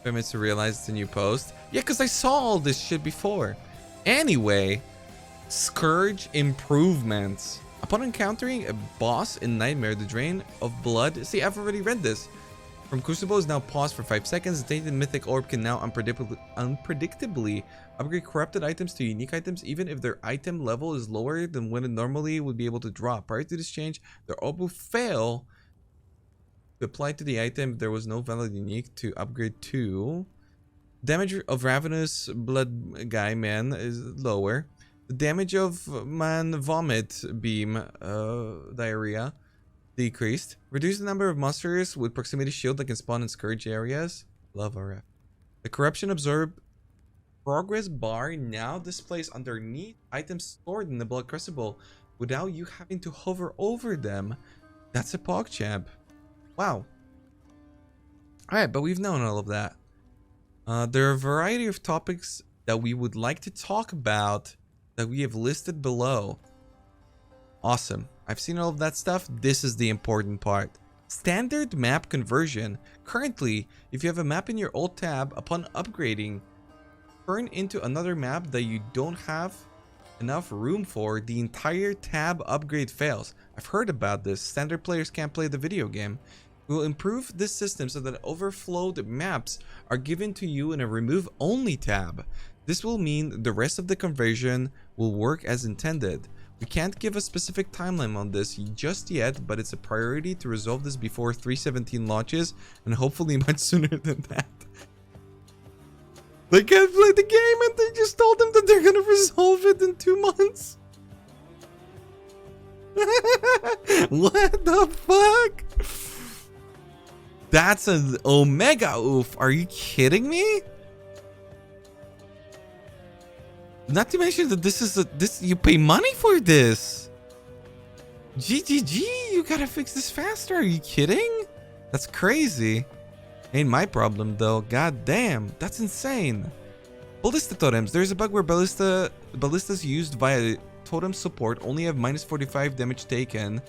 5 minutes to realize it's a new post. Yeah, because I saw all this shit before. Anyway, Scourge improvements. Upon encountering a boss in Nightmare, the drain of blood. See, I've already read this. From Crucible is now paused for 5 seconds. The tainted mythic orb can now unpredictably upgrade corrupted items to unique items, even if their item level is lower than when it normally would be able to drop. Prior to this change, the orb will fail to apply to the item if there was no valid unique to upgrade to. Damage of Ravenous Blood Guy Man is lower. The damage of Man Vomit Beam Diarrhea decreased. Reduce the number of monsters with proximity shield that can spawn in Scourge areas. Love RF. The corruption absorbed progress bar now displays underneath items stored in the Blood Crucible without you having to hover over them. That's a PogChamp. Wow. Alright, but we've known all of that. There are a variety of topics that we would like to talk about that we have listed below. Awesome. I've seen all of that stuff. This is the important part. Standard map conversion. Currently, if you have a map in your old tab, upon upgrading, turn into another map that you don't have enough room for, the entire tab upgrade fails. I've heard about this. Standard players can't play the video game. We will improve this system so that overflowed maps are given to you in a remove only tab. This will mean the rest of the conversion will work as intended. We can't give a specific timeline on this just yet, but it's a priority to resolve this before 3.17 launches, and hopefully much sooner than that. They can't play the game and they just told them that they're gonna resolve it in 2 months. What the fuck? That's an omega oof. Are you kidding me? Not to mention that this you pay money for this. GGG, you gotta fix this faster. Are you kidding? That's crazy. Ain't my problem though. God damn, that's insane. Ballista totems. There's a bug where ballistas used via totem support only have -45 damage taken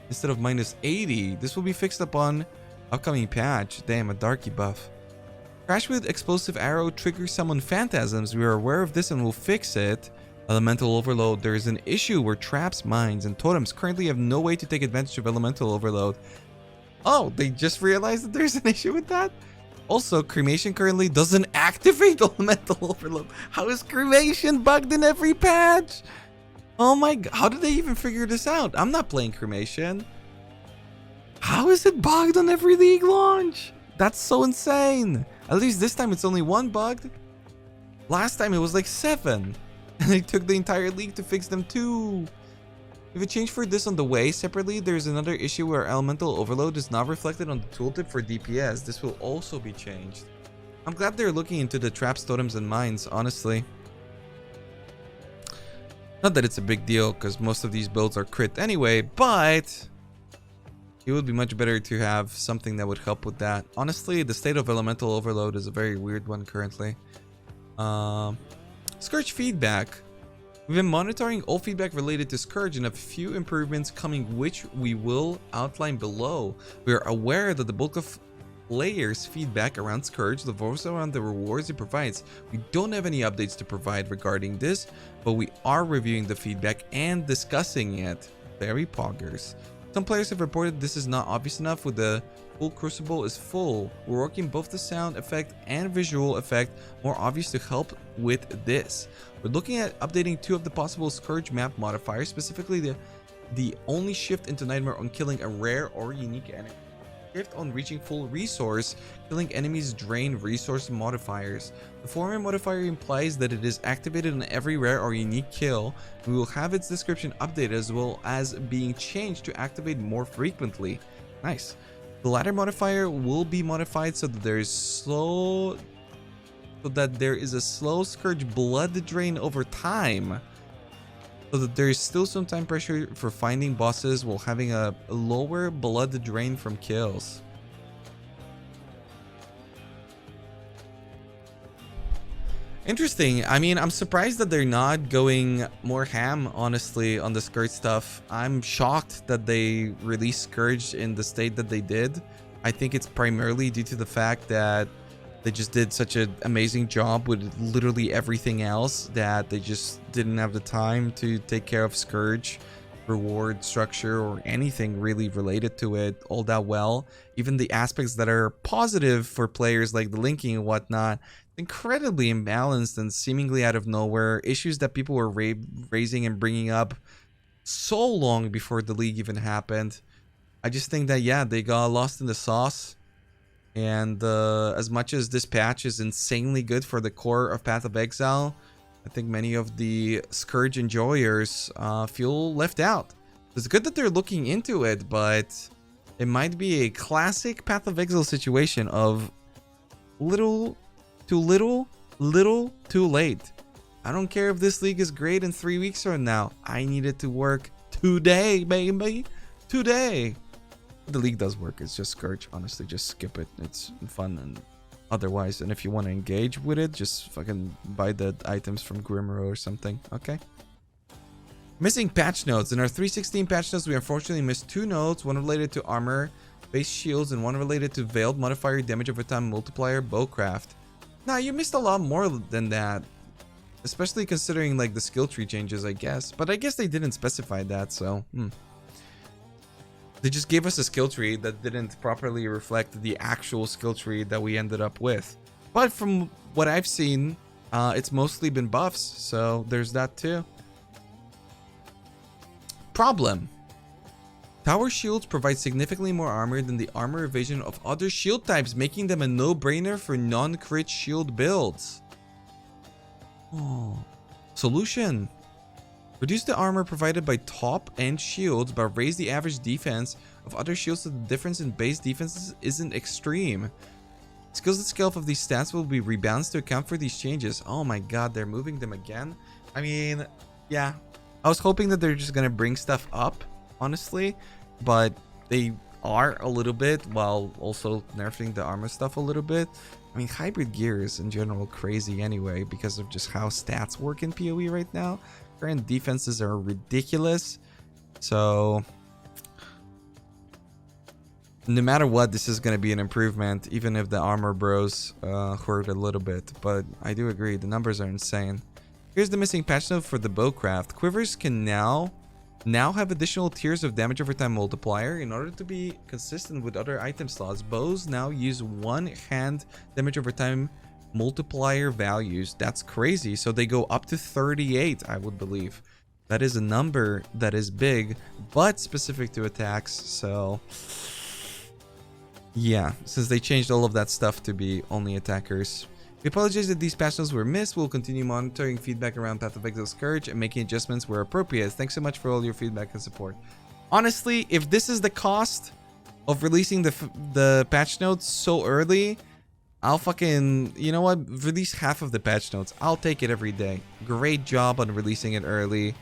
instead of -80. This will be fixed upon upcoming patch. Damn, a darky buff. Crash with explosive arrow triggers summon phantasms. We are aware of this and will fix it. Elemental overload. There is an issue where traps, mines, and totems currently have no way to take advantage of elemental overload. Oh, they just realized that there's an issue with that? Also, cremation currently doesn't activate elemental overload. How is cremation bugged in every patch? Oh my god, how did they even figure this out? I'm not playing cremation. How is it bugged on every league launch? That's so insane. At least this time it's only 1 bugged. Last time it was like 7. And it took the entire league to fix them too. If a change for this on the way, separately there's another issue where elemental overload is not reflected on the tooltip for DPS. This will also be changed. I'm glad they're looking into the traps, totems, and mines, honestly. Not that it's a big deal, because most of these builds are crit anyway, but it would be much better to have something that would help with that. Honestly, the state of elemental overload is a very weird one currently. Scourge feedback. We've been monitoring all feedback related to Scourge and have a few improvements coming, which we will outline below. We are aware that the bulk of players' feedback around Scourge revolves around the rewards it provides. We don't have any updates to provide regarding this, but we are reviewing the feedback and discussing it. Very poggers. Some players have reported this is not obvious enough with the full crucible is full. We're working both the sound effect and visual effect more obvious to help with this. We're looking at updating 2 of the possible Scourge map modifiers, specifically the only shift into Nightmare on killing a rare or unique enemy. Shift on reaching full resource, killing enemies drain resource modifiers. The former modifier implies that it is activated on every rare or unique kill. We will have its description updated as well as being changed to activate more frequently. Nice. The latter modifier will be modified so that there is a slow Scourge blood drain over time. So that there is still some time pressure for finding bosses while having a lower blood drain from kills. Interesting. I mean, I'm surprised that they're not going more ham, honestly, on the Scourge stuff. I'm shocked that they released Scourge in the state that they did. I think it's primarily due to the fact that They just did such an amazing job with literally everything else that they just didn't have the time to take care of Scourge reward structure or anything really related to it all that well. Even the aspects that are positive for players like the linking and whatnot, incredibly imbalanced and seemingly out of nowhere. Issues that people were raising and bringing up so long before the league even happened. I just think that, yeah, they got lost in the sauce. And as much as this patch is insanely good for the core of Path of Exile, I think many of the Scourge enjoyers feel left out. It's good that they're looking into it, but it might be a classic Path of Exile situation of little too little, little too late. I don't care if this league is great in 3 weeks from now. I need it to work today, baby. Today. The league does work. It's just Scourge. Honestly, just skip it. It's fun and otherwise. And if you want to engage with it, just fucking buy the items from Grimro or something. Okay. Missing patch notes. In our 316 patch notes, we unfortunately missed 2 notes. One related to armor, base shields, and one related to veiled modifier damage over time multiplier bowcraft. Nah, you missed a lot more than that. Especially considering like the skill tree changes, I guess. But I guess they didn't specify that, so They just gave us a skill tree that didn't properly reflect the actual skill tree that we ended up with. But from what I've seen, it's mostly been buffs, so there's that too. Problem. Tower shields provide significantly more armor than the armor evasion of other shield types, making them a no-brainer for non-crit shield builds. Oh. Solution. Reduce the armor provided by top-end shields, but raise the average defense of other shields so the difference in base defenses isn't extreme. Skills and scale of these stats will be rebalanced to account for these changes. Oh my god, they're moving them again? I mean, yeah. I was hoping that they're just gonna bring stuff up, honestly, but they are a little bit, while also nerfing the armor stuff a little bit. I mean, hybrid gear is in general crazy anyway because of just how stats work in PoE right now. Current defenses are ridiculous, so no matter what, this is going to be an improvement, even if the armor bros hurt a little bit. But I do agree, the numbers are insane. Here's the missing patch note for the bowcraft. Quivers can now have additional tiers of damage over time multiplier. In order to be consistent with other item slots, bows now use 1 hand damage over time multiplier values. That's crazy. So they go up to 38, I would believe. That is a number that is big, but specific to attacks. So yeah, since they changed all of that stuff to be only attackers. We apologize that these patch notes were missed. We'll continue monitoring feedback around Path of Exile Scourge and making adjustments where appropriate. Thanks so much for all your feedback and support. Honestly, if this is the cost of releasing the patch notes so early, I'll fucking, you know what, release half of the patch notes. I'll take it every day. Great job on releasing it early.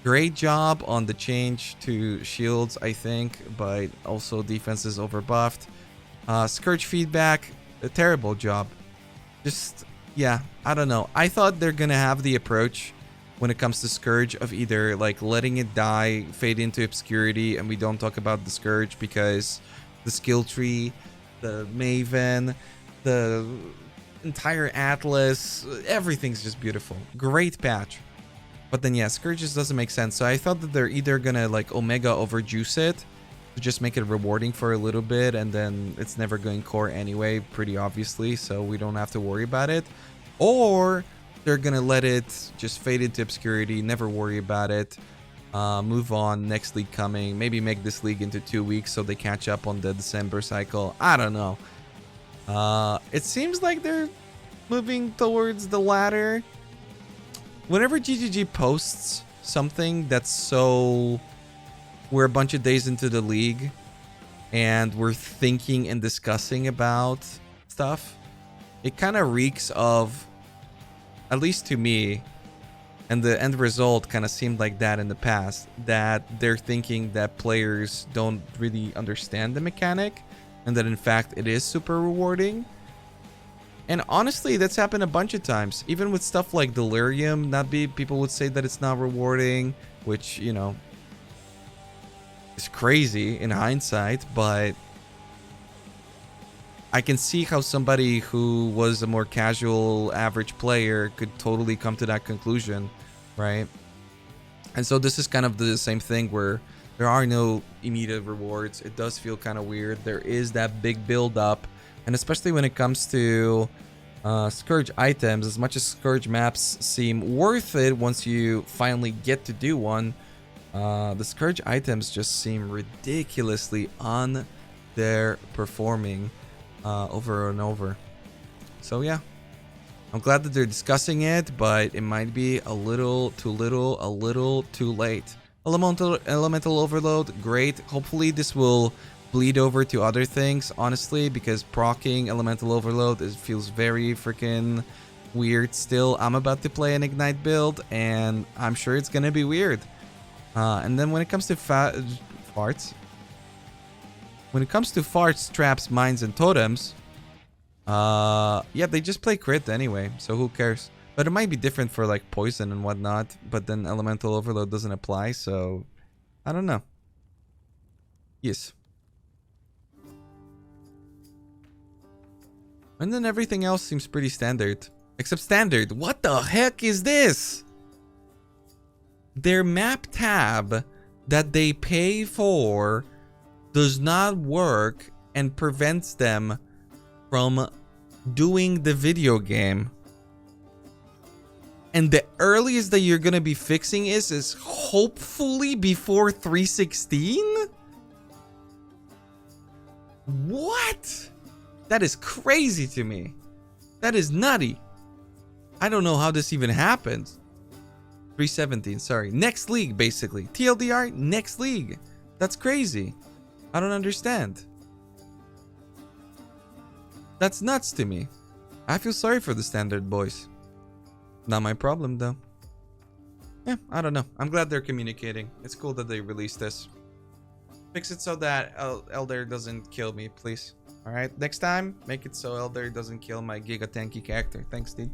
Great job on the change to shields, I think, but also defenses overbuffed. Scourge feedback, a terrible job. Just, yeah, I don't know. I thought they're gonna have the approach when it comes to Scourge of either like letting it die, fade into obscurity, and we don't talk about the Scourge because the skill tree, the Maven, the entire Atlas, everything's just beautiful. Great patch. But then yeah, Scourge just doesn't make sense. So I thought that they're either gonna like Omega overjuice it to just make it rewarding for a little bit, and then it's never going core anyway, pretty obviously, so we don't have to worry about it. Or they're gonna let it just fade into obscurity, never worry about it, move on, next league coming, maybe make this league into 2 weeks so they catch up on the December cycle. I don't know. It seems like they're moving towards the latter. Whenever GGG posts something that's so... we're a bunch of days into the league and we're thinking and discussing about stuff, it kind of reeks of, at least to me, and the end result kind of seemed like that in the past, that they're thinking that players don't really understand the mechanic and that in fact it is super rewarding. And honestly, that's happened a bunch of times, even with stuff like Delirium. People would say that it's not rewarding, which, you know, it's crazy in hindsight, but I can see how somebody who was a more casual average player could totally come to that conclusion, right? And so this is kind of the same thing where there are no immediate rewards. It does feel kind of weird. There is that big build up, and especially when it comes to Scourge items, as much as Scourge maps seem worth it once you finally get to do one, the Scourge items just seem ridiculously underperforming over and over. So yeah, I'm glad that they're discussing it, but it might be a little too little, a little too late. Elemental overload, great. Hopefully this will bleed over to other things, honestly, because proccing elemental overload feels very freaking weird still. I'm about to play an ignite build, and I'm sure it's gonna be weird. And then when it comes to farts, traps, mines, and totems, yeah, they just play crit anyway, so who cares? But it might be different for like poison and whatnot, but then elemental overload doesn't apply, so I don't know. Yes. And then everything else seems pretty standard. Except standard. What the heck is this? Their map tab that they pay for does not work and prevents them from doing the video game. And the earliest that you're gonna be fixing is hopefully before 316? What? That is crazy to me. That is nutty. I don't know how this even happens. 317, sorry. Next league, basically. TLDR, next league. That's crazy. I don't understand. That's nuts to me. I feel sorry for the standard boys. Not my problem, though. Yeah, I don't know. I'm glad they're communicating. It's cool that they released this. Fix it so that Elder doesn't kill me, please. Alright, next time, make it so Elder doesn't kill my Giga Tanky character. Thanks, dude.